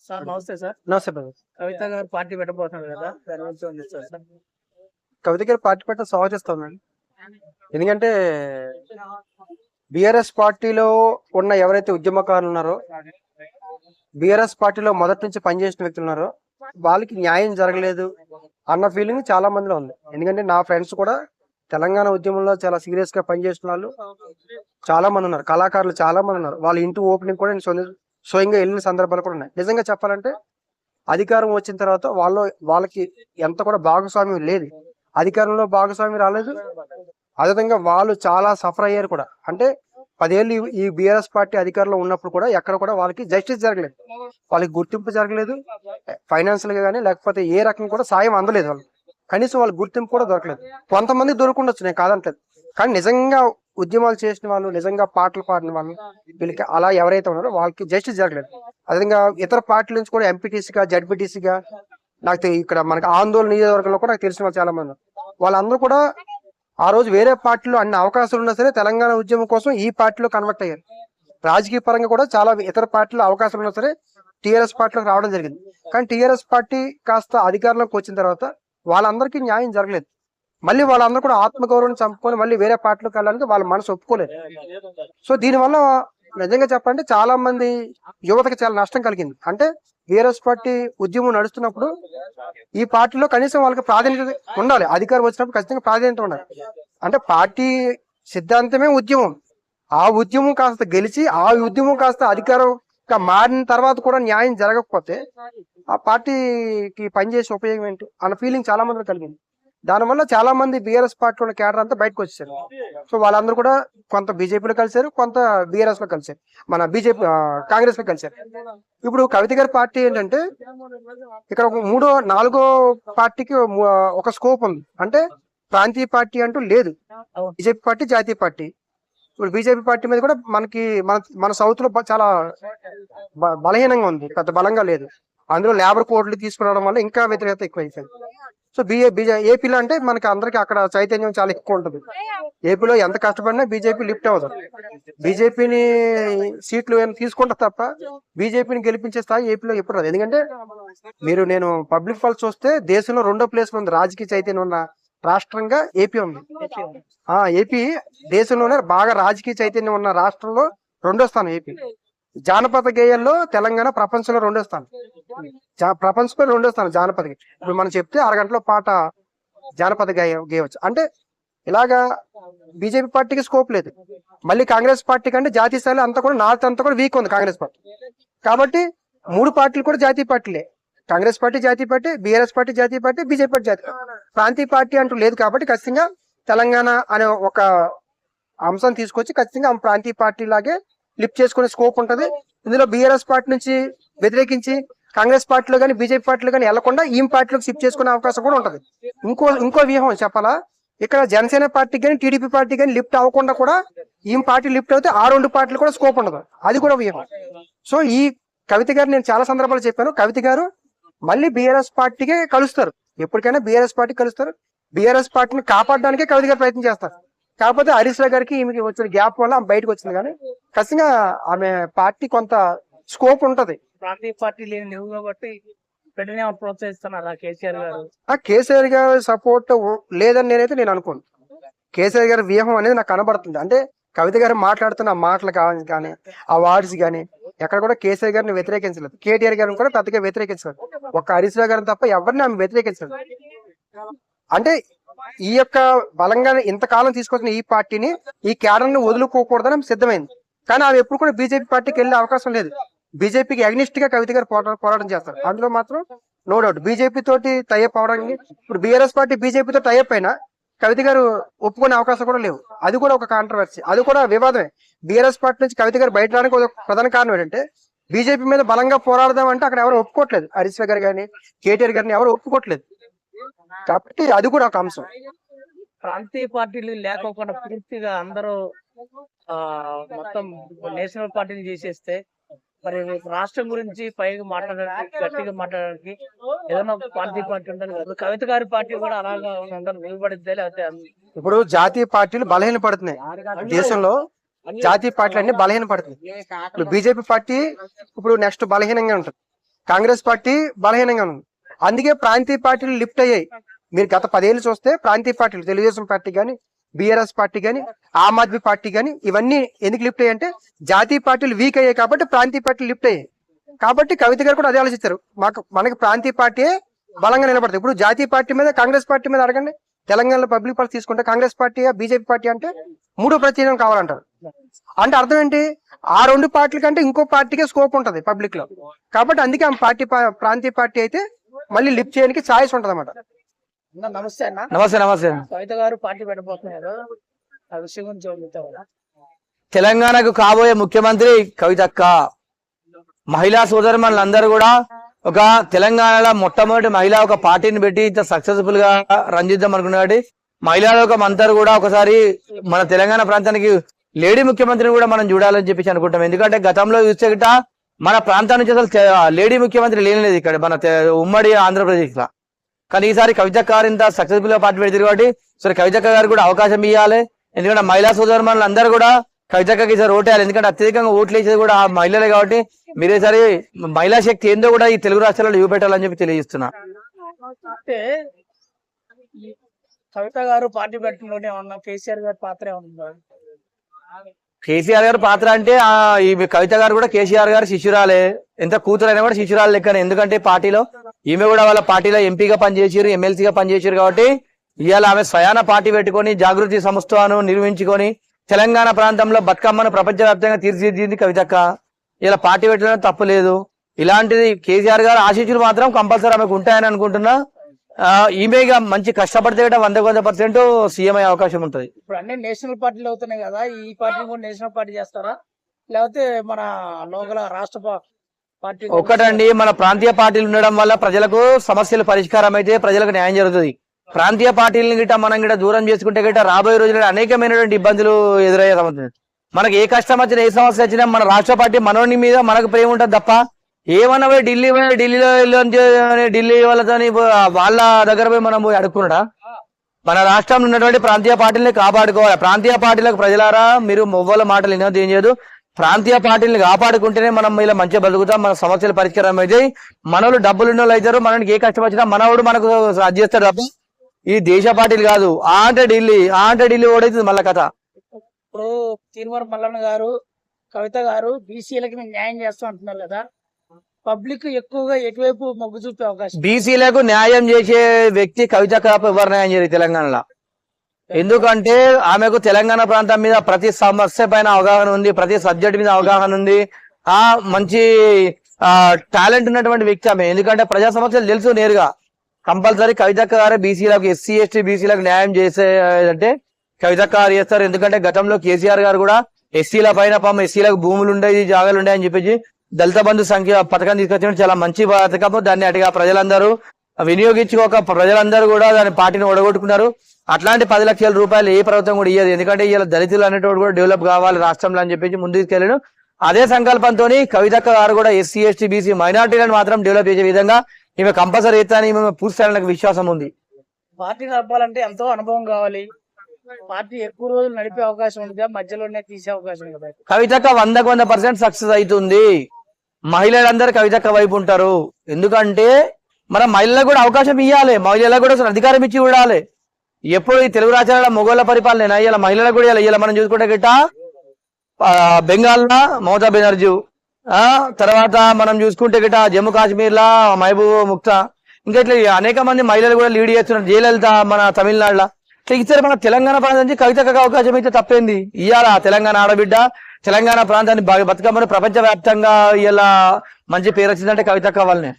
Sir నమస్తే sir. నమస్తే brother. కవిత గారు పార్టీ పెట్టబోతున్నారు కదా, దాని గురించి ఏం చెప్తారు సార్? కవిత గారు పార్టీ పెట్ట స్వాగతిస్తామండి. ఎందుకంటే బిఆర్ఎస్ పార్టీలో ఉన్న ఎవరైతే ఉద్యమకారులు ఉన్నారో, బిఆర్ఎస్ పార్టీలో మొదటి నుంచి పనిచేసిన వ్యక్తులు ఉన్నారో వాళ్ళకి న్యాయం జరగలేదు అన్న ఫీలింగ్ చాలా మందిలో ఉంది. ఎందుకంటే నా ఫ్రెండ్స్ కూడా తెలంగాణ ఉద్యమంలో చాలా సీరియస్ గా పనిచేసిన వాళ్ళు చాలా మంది ఉన్నారు, కళాకారులు చాలా మంది ఉన్నారు. వాళ్ళ ఇంటి ఓపెనింగ్ కూడా నేను స్వయంగా వెళ్ళిన సందర్భాలు కూడా ఉన్నాయి. నిజంగా చెప్పాలంటే అధికారం వచ్చిన తర్వాత వాళ్ళకి ఎంత కూడా భాగస్వామ్యం లేదు, అధికారంలో భాగస్వామ్యం రాలేదు. అదేవిధంగా వాళ్ళు చాలా సఫర్ అయ్యారు కూడా. అంటే 10 ఏళ్ళు ఈ బిఆర్ఎస్ పార్టీ అధికారంలో ఉన్నప్పుడు కూడా ఎక్కడ కూడా వాళ్ళకి జస్టిస్ జరగలేదు, వాళ్ళకి గుర్తింపు జరగలేదు. ఫైనాన్షియల్ గా కానీ లేకపోతే ఏ రకం కూడా సాయం అందలేదు. వాళ్ళు కనీసం వాళ్ళకి గుర్తింపు కూడా దొరకలేదు. కొంతమంది దొరకుండొచ్చు, నేను కాదంటలేదు. కానీ నిజంగా ఉద్యమాలు చేసిన వాళ్ళు, నిజంగా పాటలు పాడిన వాళ్ళు, వీళ్ళకి అలా ఎవరైతే ఉన్నారో వాళ్ళకి జస్టిస్ జరగలేదు. అదేవిధంగా ఇతర పార్టీల నుంచి కూడా ఎంపీటీసీగా, జడ్పీటీసీగా, నాకు ఇక్కడ మనకి ఆందోళన నియోజకవర్గంలో కూడా నాకు తెలిసిన వాళ్ళు చాలా మంది. వాళ్ళందరూ కూడా ఆ రోజు వేరే పార్టీలో అన్ని అవకాశాలు ఉన్నా సరే తెలంగాణ ఉద్యమం కోసం ఈ పార్టీలో కన్వర్ట్ అయ్యారు. రాజకీయ పరంగా కూడా చాలా ఇతర పార్టీలో అవకాశాలు ఉన్నా సరే టీఆర్ఎస్ పార్టీలోకి రావడం జరిగింది. కానీ టీఆర్ఎస్ పార్టీ కాస్త అధికారంలోకి వచ్చిన తర్వాత వాళ్ళందరికీ న్యాయం జరగలేదు. మళ్ళీ వాళ్ళందరూ కూడా ఆత్మగౌరవం చంపుకొని మళ్ళీ వేరే పార్టీలోకి వెళ్ళడానికి వాళ్ళ మనసు ఒప్పుకోలేదు. సో దీనివల్ల నిజంగా చెప్పాలంటే చాలా మంది యువతకి చాలా నష్టం కలిగింది. అంటే బిఆర్ఎస్ పార్టీ ఉద్యమం నడుస్తున్నప్పుడు ఈ పార్టీలో కనీసం వాళ్ళకి ప్రాధాన్యత ఉండాలి, అధికారం వచ్చినప్పుడు ఖచ్చితంగా ప్రాధాన్యత ఉండాలి. అంటే పార్టీ సిద్ధాంతమే ఉద్యమం, ఆ ఉద్యమం కాస్త గెలిచి ఆ ఉద్యమం కాస్త అధికారంగా మారిన తర్వాత కూడా న్యాయం జరగకపోతే ఆ పార్టీకి పనిచేసే ఉపయోగం ఏంటి అన్న ఫీలింగ్ చాలా మంది కలిగింది. దానివల్ల చాలా మంది బిఆర్ఎస్ పార్టీలో కేడర్ అంతా బయటకు వచ్చేసారు. సో వాళ్ళందరూ కూడా కొంత బీజేపీలో కలిసారు, కొంత బిఆర్ఎస్ లో కలిసారు, మన బీజేపీ కాంగ్రెస్ లో కలిసారు. ఇప్పుడు కవిత గారి పార్టీ ఏంటంటే ఇక్కడ ఒక 4వ పార్టీకి ఒక స్కోప్ ఉంది. అంటే ప్రాంతీయ పార్టీ అంటూ లేదు, బీజేపీ పార్టీ, జాతీయ పార్టీ. ఇప్పుడు బీజేపీ పార్టీ మీద కూడా మన సౌత్ లో చాలా బలహీనంగా ఉంది, పెద్ద బలంగా లేదు. అందులో లేబర్ కోడ్లు తీసుకురావడం వల్ల ఇంకా వ్యతిరేకత ఎక్కువ అయిపోయింది. సో ఏపీలో అంటే మనకి అందరికి అక్కడ చైతన్యం చాలా ఎక్కువ ఉంటుంది. ఏపీలో ఎంత కష్టపడినా బీజేపీ లిఫ్ట్ అవుతుంది. బీజేపీని సీట్లు తీసుకుంటా తప్ప బీజేపీని గెలిపించే స్థాయి ఏపీలో ఎప్పుడు రాదు. ఎందుకంటే నేను పబ్లిక్ ఫాల్స్ చూస్తే దేశంలో 2వ ప్లేస్ లో ఉంది రాజకీయ చైతన్యం ఉన్న రాష్ట్రంగా ఏపీ ఉంది. ఏపీ దేశంలోనే బాగా రాజకీయ చైతన్యం ఉన్న రాష్ట్రంలో 2వ స్థానం ఏపీ. జానపద గేయాల్లో తెలంగాణ ప్రపంచంలో 2వ స్థానం, ప్రపంచంలో 2వ స్థానం జానపద గేయం. ఇప్పుడు మనం చెప్తే అరగంటలో పాట జానపద గేయవచ్చు. అంటే ఇలాగా బీజేపీ పార్టీకి స్కోప్ లేదు. మళ్ళీ కాంగ్రెస్ పార్టీ కంటే జాతీయ స్థాయిలో అంతా కూడా నార్త్ అంతా కూడా వీక్ ఉంది కాంగ్రెస్ పార్టీ. కాబట్టి 3 పార్టీలు కూడా జాతీయ పార్టీలే. కాంగ్రెస్ పార్టీ జాతీయ పార్టీ, బీఆర్ఎస్ పార్టీ జాతీయ పార్టీ, బీజేపీ పార్టీ జాతీయ పార్టీ. ప్రాంతీయ పార్టీ అంటూ లేదు. కాబట్టి ఖచ్చితంగా తెలంగాణ అనే ఒక అంశం తీసుకొచ్చి ఖచ్చితంగా ప్రాంతీయ పార్టీ లాగే లిఫ్ట్ చేసుకునే స్కోప్ ఉంటది. ఇందులో బీఆర్ఎస్ పార్టీ నుంచి వ్యతిరేకించి కాంగ్రెస్ పార్టీలో కానీ బీజేపీ పార్టీలో కానీ వెళ్లకుండా ఈ పార్టీలోకి షిఫ్ట్ చేసుకునే అవకాశం కూడా ఉంటది. ఇంకో వ్యూహం చెప్పాలా, ఇక్కడ జనసేన పార్టీ కానీ టీడీపీ పార్టీ కానీ లిఫ్ట్ అవ్వకుండా కూడా ఈ పార్టీ లిఫ్ట్ అవుతే ఆ 2 పార్టీలు కూడా స్కోప్ ఉండదు, అది కూడా వ్యూహం. సో ఈ కవిత గారు నేను చాలా సందర్భాలు చెప్పాను, కవిత గారు మళ్ళీ బీఆర్ఎస్ పార్టీకే కలుస్తారు. ఎప్పటికైనా బీఆర్ఎస్ పార్టీ కలుస్తారు. బీఆర్ఎస్ పార్టీని కాపాడడానికే కవిత గారు ప్రయత్నం చేస్తారు. కాకపోతే హరీష్ రావు గారికి ఈమెకి వచ్చిన గ్యాప్ వల్ల ఆమె బయటకు వచ్చింది. కానీ ఖచ్చితంగా ఆమె పార్టీ కొంత స్కోప్ ఉంటది. ప్రాంతీయ పార్టీ లేని నువ్వు కాబట్టి పెట్టనే ప్రోత్సహిస్తున్నారు కేసీఆర్ గారు. కేసీఆర్ గారి సపోర్ట్ లేదని నేను అనుకోను. కేసీఆర్ గారి వ్యూహం అనేది నాకు కనబడుతుంది. అంటే కవిత గారు మాట్లాడుతున్న మాటలు కానీ ఆ వార్డ్స్ కానీ ఎక్కడ కూడా కేసీఆర్ గారిని వ్యతిరేకించలేదు, కేటీఆర్ గారిని కూడా పెద్దగా వ్యతిరేకించలేదు. ఒక్క హరీష్ రావు గారిని తప్ప ఎవరిని ఆమె వ్యతిరేకించలేదు. అంటే ఈ యొక్క బలంగా ఇంతకాలం తీసుకొచ్చిన ఈ పార్టీని, ఈ క్యాడర్ని వదులుకోకూడదని సిద్ధమైంది. కానీ ఆమె ఎప్పుడు కూడా బీజేపీ పార్టీకి వెళ్ళే అవకాశం లేదు. బీజేపీకి అగ్నిస్ట్ గా కవిత గారు పోరాటం చేస్తారు. అందులో మాత్రం నో డౌట్ బీజేపీ తోటి టైఅప్ అవడానికి. ఇప్పుడు బీఆర్ఎస్ పార్టీ బీజేపీతో టైఅప్ అయినా కవిత గారు ఒప్పుకునే అవకాశం కూడా లేవు. అది కూడా ఒక కాంట్రవర్సీ, అది కూడా వివాదమే. బీఆర్ఎస్ పార్టీ నుంచి కవిత గారు బయట రావడానికి ఒక ప్రధాన కారణం ఏంటంటే బీజేపీ మీద బలంగా పోరాడదాం అంటే అక్కడ ఎవరు ఒప్పుకోవట్లేదు. హరీష్ రావు గారు కానీ కేటీఆర్ గారిని ఎవరు ఒప్పుకోవట్లేదు. కాబట్టి అది కూడా ఒక అంశం. ప్రాంతీయ పార్టీలు లేకోకుండా పూర్తిగా అందరూ మొత్తం నేషనల్ పార్టీని చేసేస్తే మరి రాష్ట్రం గురించి పైగా మాట్లాడడానికి, గట్టిగా మాట్లాడడానికి ఏదైనా ఒక ప్రాంతీయ పార్టీ ఉండాలి కదా. కవిత గారి పార్టీ కూడా అలాగా నిలబడిద్దే. లేకపోతే ఇప్పుడు జాతీయ పార్టీలు బలహీన పడుతున్నాయి దేశంలో. జాతీయ పార్టీలు అన్ని బలహీన పడుతున్నాయి. ఇప్పుడు బీజేపీ పార్టీ ఇప్పుడు నెక్స్ట్ బలహీనంగా ఉంటుంది. కాంగ్రెస్ పార్టీ బలహీనంగా ఉంది. అందుకే ప్రాంతీయ పార్టీలు లిఫ్ట్ అయ్యాయి. మీరు గత 10 ఏళ్ళు చూస్తే ప్రాంతీయ పార్టీలు, తెలుగుదేశం పార్టీ కానీ, బీఆర్ఎస్ పార్టీ కానీ, ఆమ్ ఆద్మీ పార్టీ కానీ, ఇవన్నీ ఎందుకు లిఫ్ట్ అయ్యాయి అంటే జాతీయ పార్టీలు వీక్ అయ్యాయి కాబట్టి ప్రాంతీయ పార్టీలు లిఫ్ట్ అయ్యాయి. కాబట్టి కవిత గారు కూడా అదే ఆలోచించారు, మనకి ప్రాంతీయ పార్టీ బలంగా నిలబడతాయి. ఇప్పుడు జాతీయ పార్టీ మీద, కాంగ్రెస్ పార్టీ మీద అడగండి. తెలంగాణలో పబ్లిక్ పార్టీ తీసుకుంటే కాంగ్రెస్ పార్టీ, బీజేపీ పార్టీ అంటే 3వ ప్రత్యేకం కావాలంటారు. అంటే అర్థం ఏంటి? ఆ 2 పార్టీల కంటే ఇంకో పార్టీకే స్కోప్ ఉంటది పబ్లిక్ లో. కాబట్టి అందుకే ఆ పార్టీ, ప్రాంతీయ పార్టీ అయితే మళ్ళీ లిఫ్ట్ చేయడానికి ఛాయిస్ ఉంటది అన్నమాట. నమస్తే అన్న. నమస్తే నమస్తే. కవిత గారు పార్టీ పెట్టబోతున్నారు, ఆ విషయం గురించి చెబుతావు కదా. తెలంగాణకు కాబోయే ముఖ్యమంత్రి కవితక్క. మహిళా సోదరులందరూ కూడా ఒక తెలంగాణలో మొట్టమొదటి మహిళ ఒక పార్టీని పెట్టి ఇంత సక్సెస్ఫుల్ గా రన్ చేద్దాం అనుకున్నాడు. మహిళా లోకం అందరూ కూడా ఒకసారి మన తెలంగాణ ప్రాంతానికి లేడీ ముఖ్యమంత్రిని కూడా మనం చూడాలని చెప్పేసి అనుకుంటాం. ఎందుకంటే గతంలో చూస్తే గిట్ట మన ప్రాంతం నుంచి అసలు లేడీ ముఖ్యమంత్రి లేనిలేదు ఇక్కడ మన ఉమ్మడి ఆంధ్రప్రదేశ్ లో. కానీ ఈసారి కవితక్క గారు ఇంత సక్సెస్ఫుల్ గా పార్టీ పెడతారు కాబట్టి సరే కవితక్క గారు కూడా అవకాశం ఇవ్వాలి. ఎందుకంటే మహిళా సోదరులు అందరూ కూడా కవితక్కకి ఈసారి ఓటేయాలి. ఎందుకంటే అత్యధికంగా ఓట్లు వేసేది కూడా ఆ మహిళలే కాబట్టి మీరేసారి మహిళా శక్తి ఏందో కూడా ఈ తెలుగు రాష్ట్రాల్లో చూపెట్టాలని చెప్పి తెలియజేస్తున్నా. అంటే ఈ కవిత గారు పార్టీ పెట్టడంలోనే ఉన్న కేసీఆర్ గారి పాత్ర ఏమన్నా? కేసీఆర్ గారు పాత్ర అంటే ఈ కవిత గారు కూడా కేసీఆర్ గారు శిష్యురాలే, ఎంత కూతురైనా కూడా శిష్యురాలు లెక్కనే. ఎందుకంటే పార్టీలో ఈమె కూడా వాళ్ళ పార్టీలో ఎంపీగా పనిచేసారు, ఎమ్మెల్సీగా పనిచేసారు కాబట్టి ఇవాళ ఆమె స్వయాన పార్టీ పెట్టుకొని జాగృతి సంస్థను నిర్మించుకొని తెలంగాణ ప్రాంతంలో బతుకమ్మను ప్రపంచవ్యాప్తంగా తీర్చిదిద్దింది కవితక్క. ఇలా పార్టీ పెట్టడం తప్పు లేదు. ఇలాంటిది కేసీఆర్ గారు ఆశీస్సులు మాత్రం కంపల్సరీ ఆమెకు ఉంటాయని అనుకుంటున్నా. ఈమెగా మంచి కష్టపడితే 100% సీఎం అయ్యే అవకాశం ఉంటది. ఇప్పుడు అన్ని నేషనల్ పార్టీలు అవుతున్నాయి కదా, ఈ పార్టీ కూడా నేషనల్ పార్టీ చేస్తారా లేకపోతే మన లోకల్ రాష్ట్ర పార్టీ? ఒకటండి, మన ప్రాంతీయ పార్టీలు ఉండడం వల్ల ప్రజలకు సమస్యలు పరిష్కారం అయితే ప్రజలకు న్యాయం జరుగుతుంది. ప్రాంతీయ పార్టీలను గిట్ట మనం గిట్ట దూరం చేసుకుంటే గిట్ట రాబోయే రోజుల్లో అనేకమైనటువంటి ఇబ్బందులు ఎదురయ్యే సమస్య. మనకి ఏ కష్టం వచ్చినా ఏ సమస్య వచ్చినా మన రాష్ట్ర పార్టీ మనోని మీద మనకు ప్రేమ ఉంటుంది తప్ప ఏమన్నా పోయి ఢిల్లీ వాళ్ళతో వాళ్ళ దగ్గర పోయి మనం పోయి అడుక్కున్నాడా? మన రాష్ట్రంలో ఉన్నటువంటి ప్రాంతీయ పార్టీలని కాపాడుకోవాలి. ప్రాంతీయ పార్టీలకు ప్రజలారా మీరు మొవ్వల మాటలు వినోదం ఏం చేయదు. ప్రాంతీయ పార్టీలను కాపాడుకుంటేనే మనం ఇలా మంచిగా బతుకుతాం, మన సమస్యలు పరిష్కారం అవుతాయి. మనోళ్ళు డబ్బులు ఉన్న వాళ్ళు అవుతారు. మనకి ఏ కష్టం వచ్చినా మనోడు మనకు అది చేస్తాడు తప్ప ఈ దేశ పార్టీలు కాదు. అంటే ఢిల్లీ ఓడైతుంది మళ్ళా కథ. ఇప్పుడు తీర్మార్ మల్లన్న గారు, కవిత గారు బీసీలకి మేము న్యాయం చేస్తాం అంటున్నారు కదా, పబ్లిక్ ఎక్కువగా ఎటువైపు మొగ్గు చూపే అవకాశం? బీసీలకు న్యాయం చేసే వ్యక్తి కవిత కాపు ఎవరు న్యాయం చేయరు తెలంగాణలో. ఎందుకంటే ఆమెకు తెలంగాణ ప్రాంతం మీద ప్రతి సమస్య పైన అవగాహన ఉంది, ప్రతి సబ్జెక్ట్ మీద అవగాహన ఉంది. మంచి టాలెంట్ ఉన్నటువంటి వ్యక్తి ఆమె. ఎందుకంటే ప్రజా సమస్యలు తెలుసు నేరుగా. కంపల్సరీ కవితక్క గారు బీసీలకు, ఎస్సీ ఎస్టీ బీసీలకు న్యాయం చేసేదంటే కవితక్క గారు చేస్తారు. ఎందుకంటే గతంలో కేసీఆర్ గారు కూడా ఎస్సీల పైన ఎస్సీలకు భూములు ఉండేది, జాగాలు ఉంటాయి అని చెప్పేసి దళిత బంధు సంఖ్య పథకం తీసుకొచ్చిన చాలా మంచి పథకము. దాన్ని అటుగా ప్రజలందరూ వినియోగించుకోక ప్రజలందరూ కూడా దాని పార్టీని ఓడగొట్టుకున్నారు. అట్లాంటి 10 లక్షల రూపాయలు ఏ ప్రభుత్వం కూడా ఇయ్యదు. ఎందుకంటే ఇలా దళితులు అనేటువంటి కూడా డెవలప్ కావాలి రాష్ట్రంలో అని చెప్పేసి ముందుకు తీసుకెళ్ళాడు. అదే సంకల్పంతో కవితక్క గారు కూడా ఎస్సీ ఎస్టీ బీసీ మైనార్టీలను మాత్రం డెవలప్ చేసే విధంగా ఈమె కంపల్సరీ ఎత్తాని ఈమె పూర్తి నాకు విశ్వాసం ఉంది. పార్టీ నడపాలంటే ఎంతో అనుభవం కావాలి. పార్టీ ఎక్కువ రోజులు నడిపే అవకాశం ఉంది, మధ్యలోనే తీసే అవకాశం కదా. కవితక్క 100% సక్సెస్ అవుతుంది. మహిళలందరూ కవితక్క వైపు ఉంటారు. ఎందుకంటే మన మహిళలకు కూడా అవకాశం ఇవ్వాలి, మహిళలకు కూడా అధికారం ఇచ్చి చూడాలి. ఎప్పుడు ఈ తెలుగు రాష్ట్రాల మొగోళ్ళ పరిపాలన ఇలా మహిళలకు కూడా ఇలా మనం చూసుకుంటే గిట్ట బెంగాల్ మమతా బెనర్జీ, తర్వాత మనం చూసుకుంటే గిట్ట జమ్మూ కాశ్మీర్ లా మహబూబ్ ముక్తా, ఇంకా ఇట్లా అనేక మంది మహిళలు కూడా లీడ్ చేస్తున్నారు. జయలలిత మన తమిళనాడులో. ఇట్లా ఇచ్చారు. మన తెలంగాణ ప్రాంతం నుంచి కవితకు అవకాశం అయితే తప్పేంది? ఇవాళ తెలంగాణ ఆడబిడ్డ తెలంగాణ ప్రాంతాన్ని బతుకమ్మని ప్రపంచ వ్యాప్తంగా ఇలా మంచి పేరు వచ్చిందంటే కవితక్క వల్లనే.